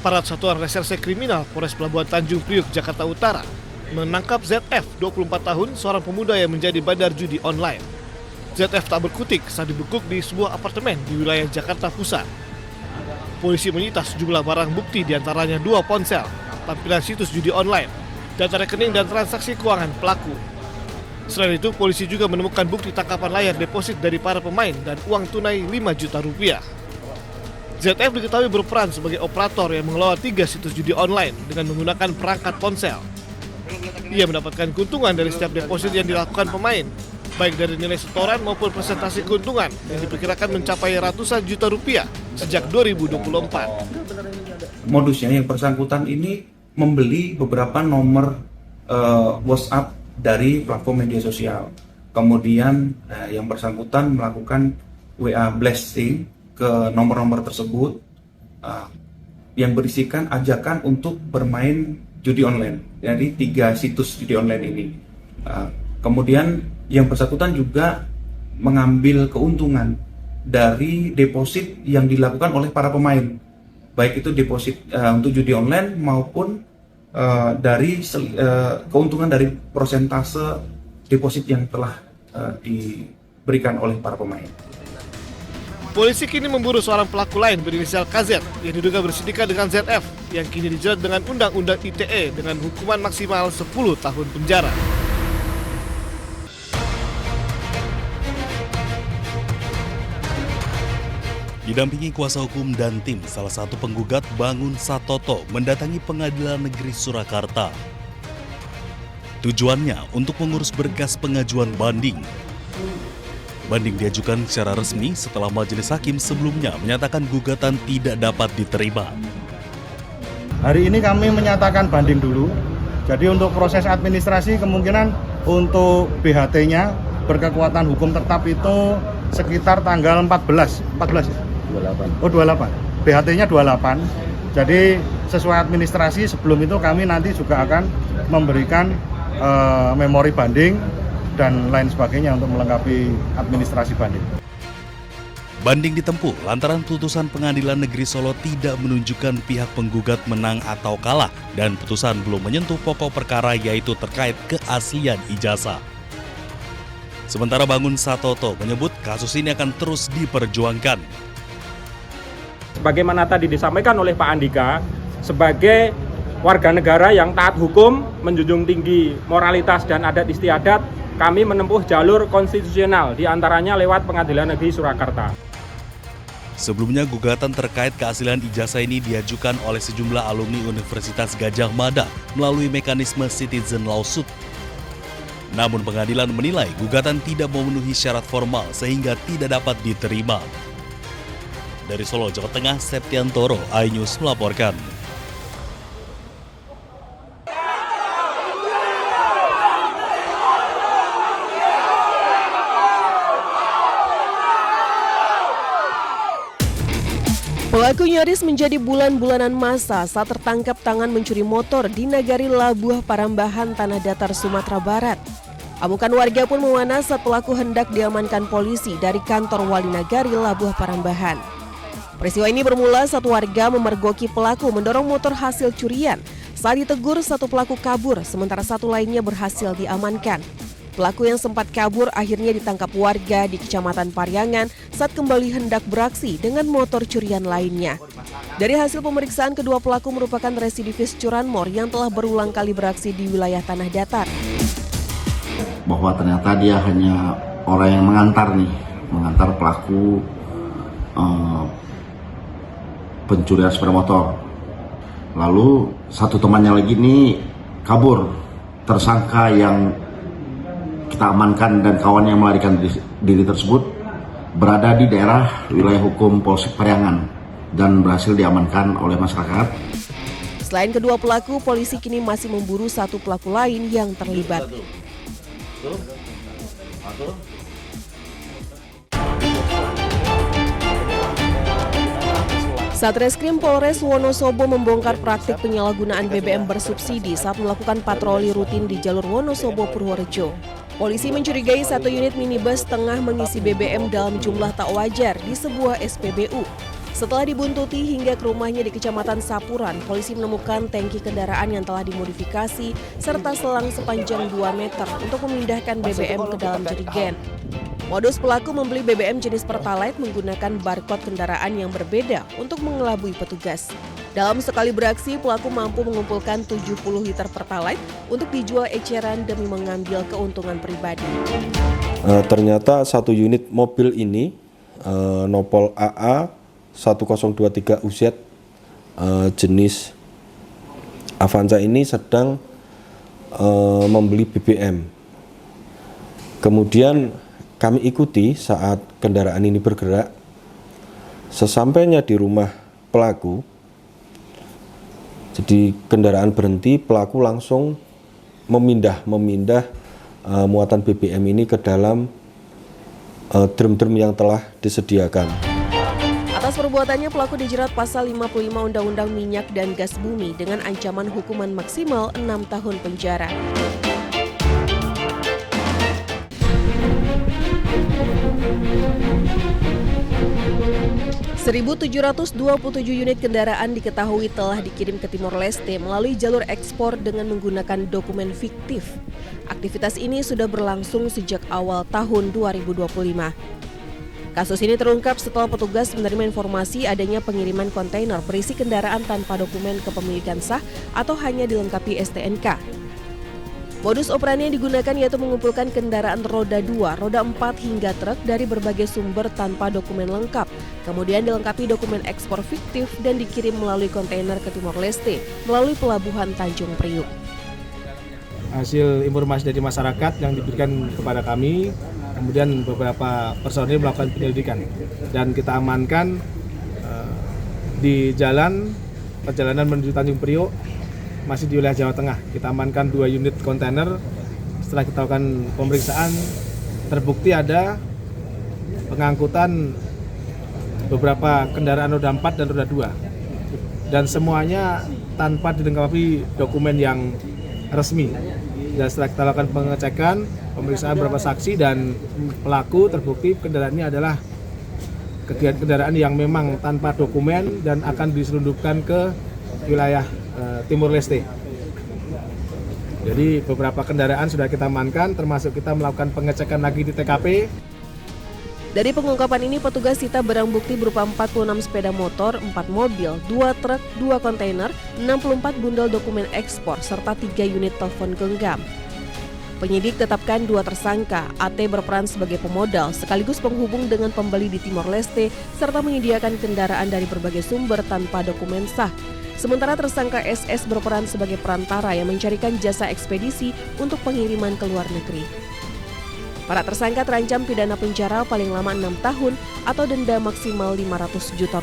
Aparat Satuan Reserse Kriminal Polres Pelabuhan Tanjung Priok, Jakarta Utara menangkap ZF, 24 tahun, seorang pemuda yang menjadi bandar judi online. ZF tak berkutik saat dibekuk di sebuah apartemen di wilayah Jakarta Pusat. Polisi menyita sejumlah barang bukti, diantaranya 2 ponsel, tampilan situs judi online, data rekening dan transaksi keuangan pelaku. Selain itu, polisi juga menemukan bukti tangkapan layar deposit dari para pemain dan uang tunai 5 juta rupiah. ZF diketahui berperan sebagai operator yang mengelola 3 situs judi online dengan menggunakan perangkat ponsel. Ia mendapatkan keuntungan dari setiap deposit yang dilakukan pemain, baik dari nilai setoran maupun presentasi keuntungan yang diperkirakan mencapai ratusan juta rupiah sejak 2024. Modusnya yang bersangkutan ini membeli beberapa nomor WhatsApp dari platform media sosial. Kemudian yang bersangkutan melakukan WA blasting ke nomor-nomor tersebut yang berisikan ajakan untuk bermain judi online. Jadi 3 situs judi online ini. Kemudian yang bersangkutan juga mengambil keuntungan dari deposit yang dilakukan oleh para pemain, baik itu deposit untuk judi online maupun dari keuntungan dari persentase deposit yang telah diberikan oleh para pemain. Polisi kini memburu seorang pelaku lain berinisial KZ yang diduga bersindikat dengan ZF yang kini dijerat dengan Undang-Undang ITE dengan hukuman maksimal 10 tahun penjara. Didampingi kuasa hukum dan tim, salah satu penggugat Bangun Satoto mendatangi Pengadilan Negeri Surakarta. Tujuannya untuk mengurus berkas pengajuan banding. Banding diajukan secara resmi setelah majelis hakim sebelumnya menyatakan gugatan tidak dapat diterima. Hari ini kami menyatakan banding dulu. Jadi untuk proses administrasi kemungkinan untuk BHT-nya berkekuatan hukum tetap itu sekitar tanggal 14 ya? 28. Oh 28. BHT-nya 28. Jadi sesuai administrasi sebelum itu kami nanti juga akan memberikan memori banding dan lain sebagainya untuk melengkapi administrasi banding. Banding ditempuh lantaran putusan Pengadilan Negeri Solo tidak menunjukkan pihak penggugat menang atau kalah dan putusan belum menyentuh pokok perkara yaitu terkait keaslian ijazah. Sementara Bangun Satoto menyebut kasus ini akan terus diperjuangkan. Sebagaimana tadi disampaikan oleh Pak Andika, sebagai warga negara yang taat hukum, menjunjung tinggi moralitas dan adat istiadat, kami menempuh jalur konstitusional, diantaranya lewat Pengadilan Negeri Surakarta. Sebelumnya gugatan terkait keaslian ijazah ini diajukan oleh sejumlah alumni Universitas Gadjah Mada melalui mekanisme citizen lawsuit. Namun pengadilan menilai gugatan tidak memenuhi syarat formal sehingga tidak dapat diterima. Dari Solo, Jawa Tengah, Septiantoro, iNews melaporkan. Pelaku nyaris menjadi bulan-bulanan masa saat tertangkap tangan mencuri motor di Nagari Labuh Parambahan, Tanah Datar, Sumatera Barat. Amukan warga pun memanas saat pelaku hendak diamankan polisi dari kantor Wali Nagari Labuh Parambahan. Peristiwa ini bermula saat warga memergoki pelaku mendorong motor hasil curian. Saat ditegur, satu pelaku kabur, sementara satu lainnya berhasil diamankan. Pelaku yang sempat kabur akhirnya ditangkap warga di Kecamatan Pariangan saat kembali hendak beraksi dengan motor curian lainnya. Dari hasil pemeriksaan, kedua pelaku merupakan residivis curanmor yang telah berulang kali beraksi di wilayah Tanah Datar. Bahwa ternyata dia hanya orang yang mengantar pelaku pencurian sepeda motor. Lalu satu temannya lagi ini kabur. Tersangka yang kita amankan dan kawan yang melarikan diri tersebut berada di daerah wilayah hukum Polsek Pariangan dan berhasil diamankan oleh masyarakat. Selain kedua pelaku, polisi kini masih memburu satu pelaku lain yang terlibat. Satreskrim Polres Wonosobo membongkar praktik penyalahgunaan BBM bersubsidi saat melakukan patroli rutin di jalur Wonosobo-Purworejo. Polisi mencurigai satu unit minibus tengah mengisi BBM dalam jumlah tak wajar di sebuah SPBU. Setelah dibuntuti hingga ke rumahnya di Kecamatan Sapuran, polisi menemukan tangki kendaraan yang telah dimodifikasi serta selang sepanjang 2 meter untuk memindahkan BBM ke dalam jerigen. Modus pelaku membeli BBM jenis Pertalite menggunakan barcode kendaraan yang berbeda untuk mengelabui petugas. Dalam sekali beraksi, pelaku mampu mengumpulkan 70 liter Pertalite untuk dijual eceran demi mengambil keuntungan pribadi. Ternyata satu unit mobil ini, Nopol AA 1023 UZ jenis Avanza ini sedang membeli BBM. Kemudian kami ikuti saat kendaraan ini bergerak. Sesampainya di rumah pelaku, jadi kendaraan berhenti, pelaku langsung memindah muatan BBM ini ke dalam drum-drum yang telah disediakan. Atas perbuatannya, pelaku dijerat pasal 55 Undang-Undang Minyak dan Gas Bumi dengan ancaman hukuman maksimal 6 tahun penjara. ...1.727 unit kendaraan diketahui telah dikirim ke Timor Leste melalui jalur ekspor dengan menggunakan dokumen fiktif. Aktivitas ini sudah berlangsung sejak awal tahun 2025. Kasus ini terungkap setelah petugas menerima informasi adanya pengiriman kontainer berisi kendaraan tanpa dokumen kepemilikan sah atau hanya dilengkapi STNK. Modus operandi yang digunakan yaitu mengumpulkan kendaraan roda 2, roda 4 hingga truk dari berbagai sumber tanpa dokumen lengkap, kemudian dilengkapi dokumen ekspor fiktif dan dikirim melalui kontainer ke Timor Leste melalui pelabuhan Tanjung Priuk. Hasil informasi dari masyarakat yang diberikan kepada kami, kemudian beberapa personil melakukan penyelidikan dan kita amankan di perjalanan menuju Tanjung Priok, masih di wilayah Jawa Tengah. Kita amankan 2 unit kontainer. Setelah kita lakukan pemeriksaan, terbukti ada pengangkutan beberapa kendaraan roda 4 dan roda 2 dan semuanya tanpa dilengkapi dokumen yang resmi. Dan setelah kita lakukan pengecekan, pemeriksaan beberapa saksi dan pelaku, terbukti kendaraan ini adalah kendaraan yang memang tanpa dokumen dan akan diselundupkan ke wilayah Timor Leste. Jadi beberapa kendaraan sudah kita amankan, termasuk kita melakukan pengecekan lagi di TKP. Dari pengungkapan ini, petugas sita barang bukti berupa 46 sepeda motor, 4 mobil, 2 truk, 2 kontainer, 64 bundel dokumen ekspor, serta 3 unit telepon genggam. Penyidik tetapkan 2 tersangka. AT berperan sebagai pemodal sekaligus penghubung dengan pembeli di Timor Leste serta menyediakan kendaraan dari berbagai sumber tanpa dokumen sah. Sementara tersangka SS berperan sebagai perantara yang mencarikan jasa ekspedisi untuk pengiriman ke luar negeri. Para tersangka terancam pidana penjara paling lama 6 tahun atau denda maksimal Rp500 juta.